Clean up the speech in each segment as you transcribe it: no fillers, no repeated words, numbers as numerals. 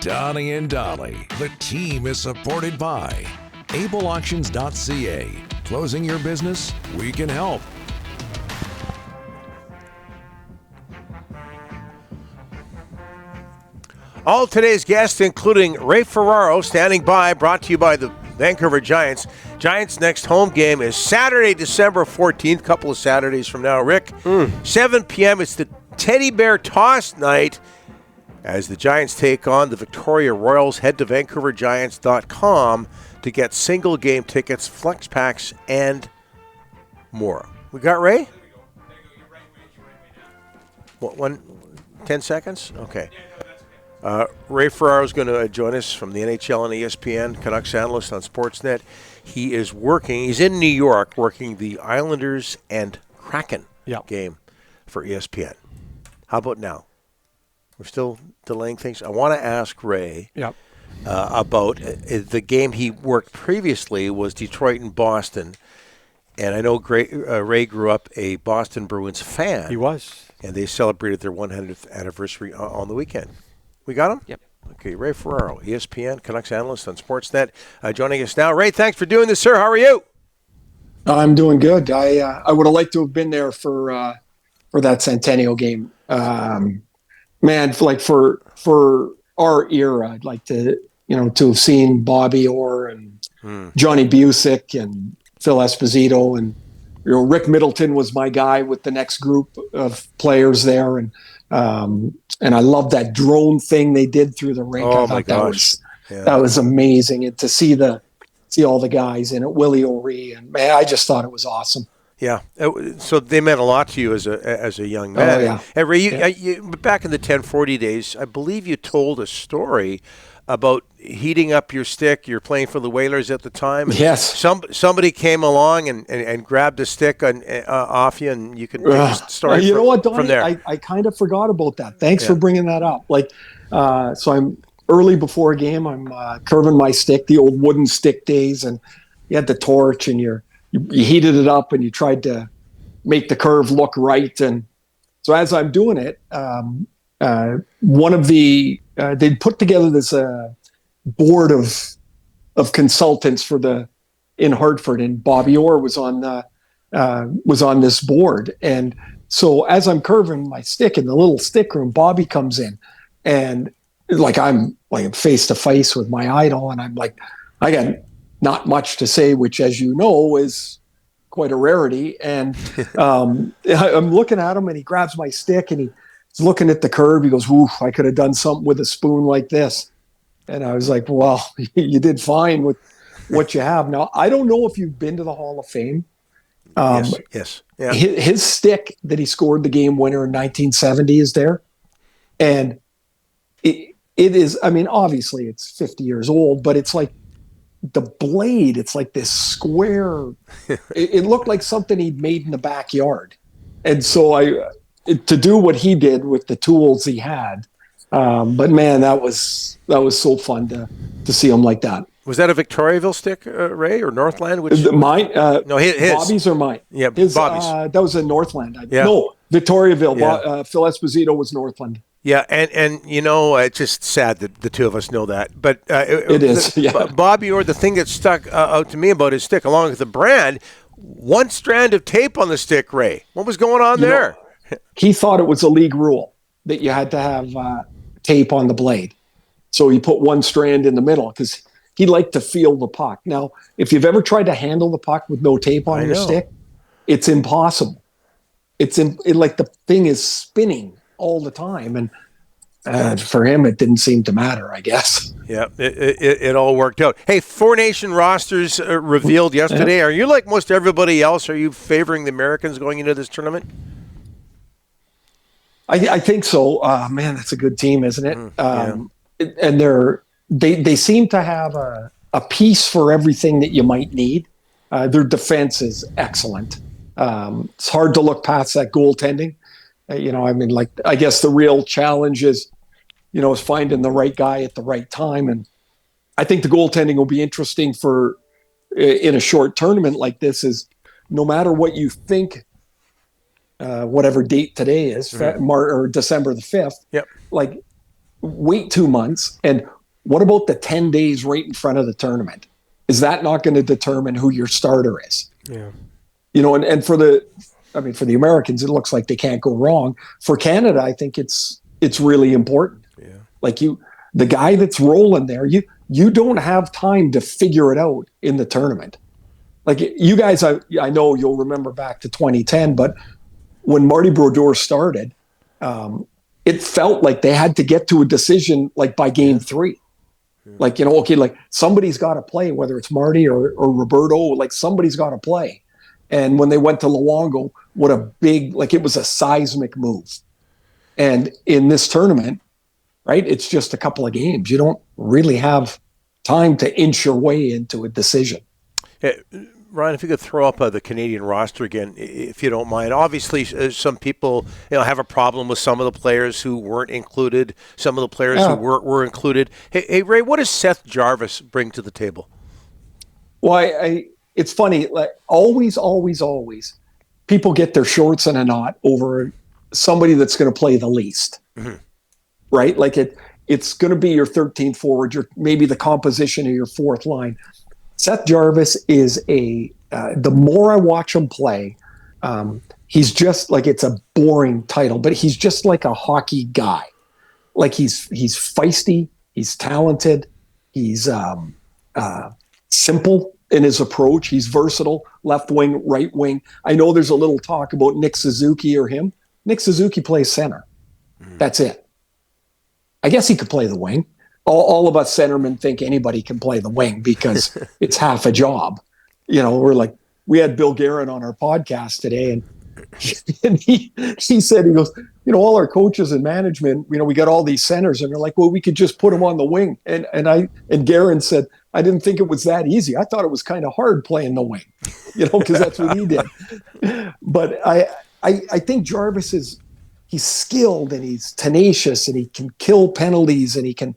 Donnie and Dolly. The team is supported by ableauctions.ca. Closing your business? We can help. All today's guests, including Ray Ferraro, standing by, brought to you by the Vancouver Giants. Giants' next home game is Saturday, December 14th, couple of Saturdays from now, Rick. 7 p.m. It's the Teddy Bear Toss night as the Giants take on the Victoria Royals. Head to VancouverGiants.com to get single game tickets, flex packs, and more. We got Ray? What, 10 seconds? Okay. Ray Ferraro is going to join us from the NHL and ESPN, Canucks analyst on Sportsnet. He's in New York working the Islanders and Kraken game for ESPN. How about now? We're still delaying things. I want to ask Ray about the game he worked previously was Detroit and Boston. And I know Ray grew up a Boston Bruins fan. He was. And they celebrated their 100th anniversary on the weekend. We got him? Yep. Okay, Ray Ferraro, ESPN, Canucks analyst on Sportsnet, joining us now. Ray, thanks for doing this, sir. How are you? I'm doing good. I would have liked to have been there for that Centennial game. Man, like for our era, I'd like to have seen Bobby Orr and Johnny Busick and Phil Esposito, and Rick Middleton was my guy with the next group of players there, and I love that drone thing they did through the rink. Oh my gosh, that was amazing, and to see all the guys in it, Willie O'Ree, and man, I just thought it was awesome. Yeah, so they meant a lot to you as a young man. Oh, yeah. And Ray, you, back in the 1040 days, I believe you told a story about heating up your stick. You're playing for the Whalers at the time. And yes. Somebody came along and grabbed a stick off you, and you can just start you know what, Donnie? from there. I kind of forgot about that. Thanks for bringing that up. So I'm early before a game. I'm curving my stick, the old wooden stick days, and you had the torch, and you heated it up, and you tried to make the curve look right. And so as I'm doing it, one of they'd put together this board of consultants in Hartford, and Bobby Orr was on this board. And so as I'm curving my stick in the little stick room, Bobby comes in, and I'm face to face with my idol, and I'm like, I got not much to say, which, as you know, is quite a rarity. And I'm looking at him, and he grabs my stick, and he's looking at the curve. He goes, "Oof, I could have done something with a spoon like this." And I was like, "Well, you did fine with what you have." Now, I don't know if you've been to the Hall of Fame. Yes. Yeah. His stick that he scored the game winner in 1970 is there. And it is, I mean, obviously it's 50 years old, but it's like the blade, it's like this square. It looked like something he'd made in the backyard. And so to do what he did with the tools he had. But man, that was so fun to see him like that. Was that a Victoriaville stick, Ray, or Northland? Mine? No, his. Bobby's or mine? Yeah, his, Bobby's. That was a Northland. Yeah. No, Victoriaville. Yeah. Phil Esposito was Northland. Yeah, and it's just sad that the two of us know that. But it is. Bobby Orr, the thing that stuck out to me about his stick, along with the brand, one strand of tape on the stick, Ray. What was going on there? He thought it was a league rule that you had to have tape on the blade. So he put one strand in the middle because he liked to feel the puck. Now, if you've ever tried to handle the puck with no tape on your stick, it's impossible. Like the thing is spinning all the time, and for him it didn't seem to matter, I guess. Yeah, it all worked out. Hey, 4 Nation rosters revealed yesterday. Yeah. Are you like most everybody else? Are you favoring the Americans going into this tournament? I think so. Man, that's a good team, isn't it? And they seem to have a piece for everything that you might need. Their defense is excellent. It's hard to look past that goaltending. I guess the real challenge is finding the right guy at the right time. And I think the goaltending will be interesting in a short tournament like this. Is no matter what you think, whatever date today is, or December the 5th. Yep. Like wait 2 months, and what about the 10 days right in front of the tournament? Is that not going to determine who your starter is? Yeah. And for the Americans, it looks like they can't go wrong. For Canada, I think it's really important. Yeah. Like the guy that's rolling there, you don't have time to figure it out in the tournament. Like you guys, I know you'll remember back to 2010, but when Marty Brodeur started, it felt like they had to get to a decision like by game 3. Yeah. Like, okay, like somebody's got to play, whether it's Marty or Roberto, like somebody's got to play. And when they went to Luongo, what a big, like it was a seismic move. And in this tournament, right, it's just a couple of games. You don't really have time to inch your way into a decision. Yeah, Ryan, if you could throw up the Canadian roster again, if you don't mind. Obviously, some people have a problem with some of the players who weren't included, some of the players who were included. Hey, Ray, what does Seth Jarvis bring to the table? Well, it's funny. Like always, people get their shorts in a knot over somebody that's going to play the least, right? Like it's going to be your 13th forward, maybe the composition of your fourth line. Seth Jarvis is the more I watch him play, he's just like, it's a boring title, but he's just like a hockey guy. Like he's feisty, he's talented, he's simple in his approach, he's versatile, left wing, right wing. I know there's a little talk about Nick Suzuki or him. Nick Suzuki plays center. That's it. I guess he could play the wing. All of us centermen think anybody can play the wing because it's half a job. We're like, we had Bill Guerin on our podcast today, and he said, he goes, all our coaches and management, we got all these centers, and they're like, well, we could just put them on the wing. And Guerin said, I didn't think it was that easy. I thought it was kind of hard playing the wing, because that's what he did. But I think Jarvis he's skilled and he's tenacious and he can kill penalties and he can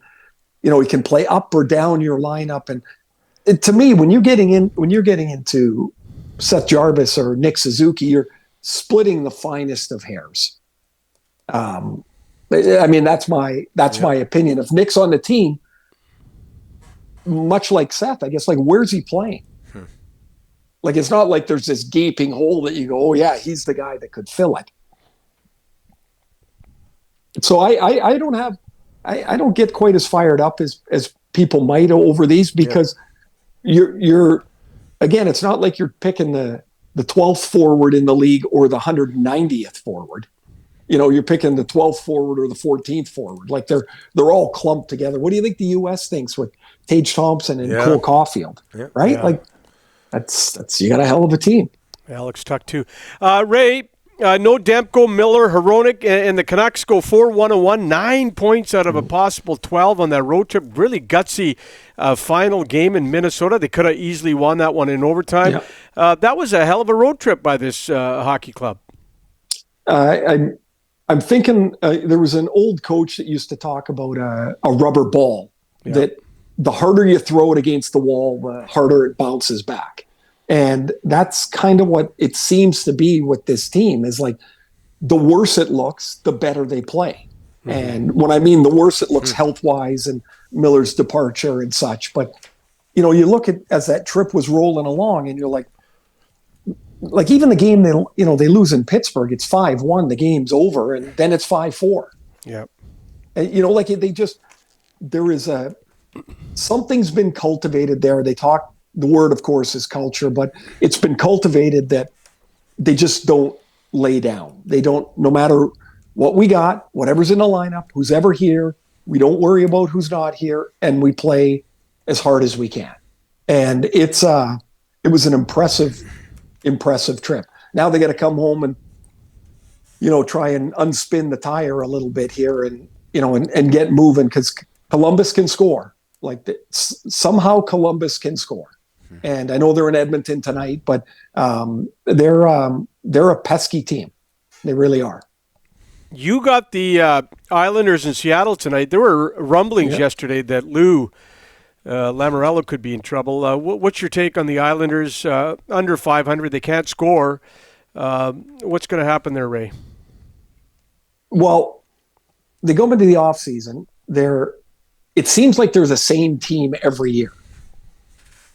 play up or down your lineup. And to me, when you're getting into Seth Jarvis or Nick Suzuki, you're splitting the finest of hairs. That's my opinion. If Nick's on the team, much like Seth, I guess, like, where's he playing? Like, it's not like there's this gaping hole that you go, oh yeah, he's the guy that could fill it. So I don't get quite as fired up as people might over these, because you're again, it's not like you're picking the 12th forward in the league or the 190th forward. You're picking the 12th forward or the 14th forward. Like they're all clumped together. What do you think the U.S. thinks with Tage Thompson and Cole Caulfield? Yeah. Right? Yeah. Like that's you got a hell of a team. Alex Tuck too. Ray, no Demko, Miller, Hronek, and the Canucks go 4-1-1, 9 points out of a possible 12 on that road trip. Really gutsy final game in Minnesota. They could have easily won that one in overtime. Yeah. That was a hell of a road trip by this hockey club. I'm thinking there was an old coach that used to talk about a rubber ball, that the harder you throw it against the wall, the harder it bounces back. And that's kind of what it seems to be with this team, is like the worse it looks, the better they play. Mm-hmm. And when I mean the worse it looks health-wise and Miller's departure and such, but you look at as that trip was rolling along and you're like even the game they lose in Pittsburgh, it's 5-1, the game's over, and then it's 5-4. Yeah. And there is something's been cultivated there. The word, of course, is culture, but it's been cultivated that they just don't lay down. They don't, no matter what we got, whatever's in the lineup, who's ever here, we don't worry about who's not here, and we play as hard as we can. And it was an impressive trip. Now they got to come home and, try and unspin the tire a little bit here and get moving, because Columbus can score. Like somehow Columbus can score. And I know they're in Edmonton tonight, but they're a pesky team. They really are. You got the Islanders in Seattle tonight. There were rumblings yesterday that Lou Lamoriello could be in trouble. What's your take on the Islanders? Under 500, they can't score. What's going to happen there, Ray? Well, they go into the offseason, it seems like they're the same team every year.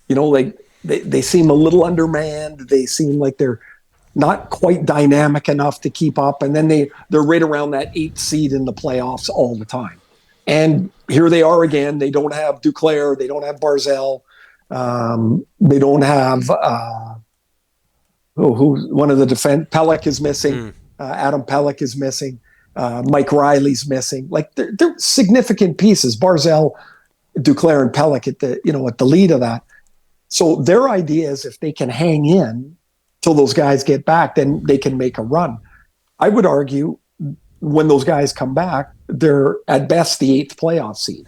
Like they seem a little undermanned. They seem like they're not quite dynamic enough to keep up. And then they're right around that 8th seed in the playoffs all the time. And here they are again. They don't have Duclair. They don't have Barzal. They don't have one of the defense. Pelech is missing. Adam Pelech is missing. Mike Riley's missing. Like they're significant pieces. Barzal, Duclair, and Pelech at the lead of that. So their idea is if they can hang in till those guys get back, then they can make a run. I would argue when those guys come back, they're at best the 8th playoff seed.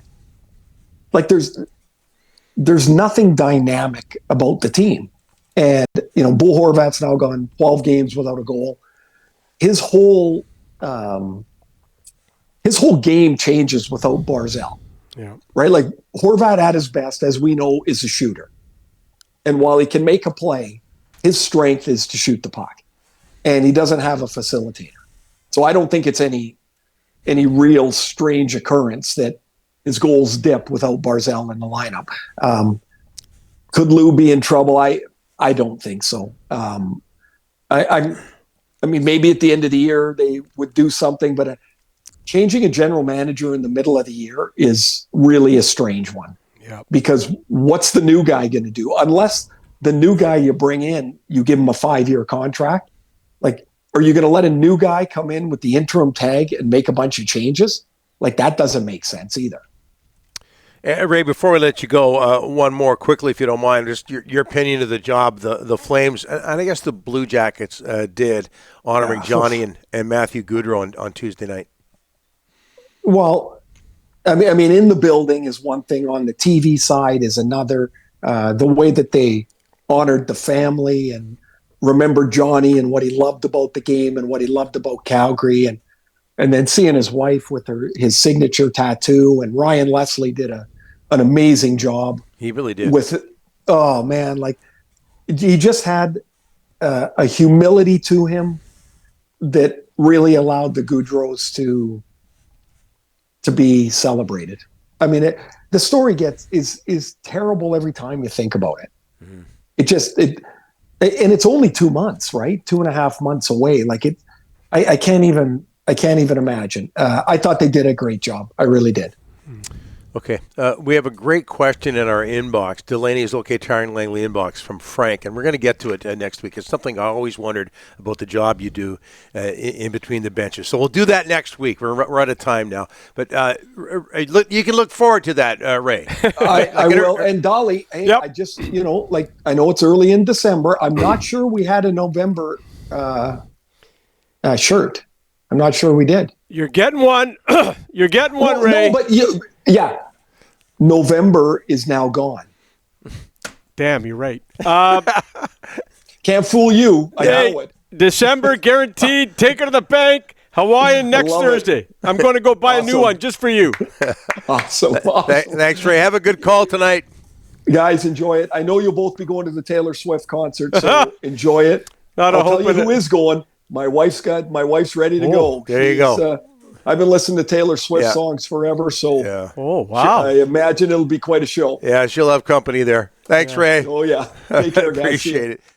Like there's nothing dynamic about the team. And, Bo Horvat's now gone 12 games without a goal. His whole game changes without Barzal. Yeah. Right? Like Horvat at his best, as we know, is a shooter. And while he can make a play, his strength is to shoot the puck. And he doesn't have a facilitator. So I don't think it's any real strange occurrence that his goals dip without Barzal in the lineup. Could Lou be in trouble? I don't think so. I mean, maybe at the end of the year they would do something, but changing a general manager in the middle of the year is really a strange one. Yeah. Because what's the new guy going to do? Unless the new guy you bring in, you give him a 5-year contract. Like, are you going to let a new guy come in with the interim tag and make a bunch of changes? Like, that doesn't make sense either. Ray, before we let you go, one more quickly, if you don't mind, just your opinion of the job the Flames, and I guess the Blue Jackets did, honoring Johnny and Matthew Gaudreau on Tuesday night. Well, I mean, in the building is one thing. On the TV side is another. The way that they honored the family and remembered Johnny and what he loved about the game and what he loved about Calgary, and then seeing his wife with his signature tattoo, and Ryan Leslie did an amazing job. He really did. Oh man, like he just had a humility to him that really allowed the Gaudreaus to be celebrated. I mean, the story is terrible every time you think about it. Mm-hmm. And it's only 2 months, right? 2.5 months away. Like I can't even imagine. I thought they did a great job. I really did. Okay. We have a great question in our inbox, Delaney's OK Tire & Langley inbox from Frank, and we're going to get to it next week. It's something I always wondered about the job you do in between the benches. So we'll do that next week. We're out of time now. But you can look forward to that, Ray. I will. And Dolly, hey, yep. I just, I know it's early in December. I'm not sure we had a November shirt. I'm not sure we did. You're getting one. You're getting one, Ray. No, but yeah. November is now gone. Damn, you're right. Can't fool you. I know it. December guaranteed. Take her to the bank. Hawaiian next Thursday. I'm going to go buy a new one just for you. Awesome. Thanks, Ray. Have a good call tonight. Guys, enjoy it. I know you'll both be going to the Taylor Swift concert, so enjoy it. I'll tell you who is going. My wife's ready to go. There you go. I've been listening to Taylor Swift songs forever, so oh wow! I imagine it'll be quite a show. Yeah, she'll have company there. Thanks, Ray. Oh yeah, take care, guys. Appreciate it.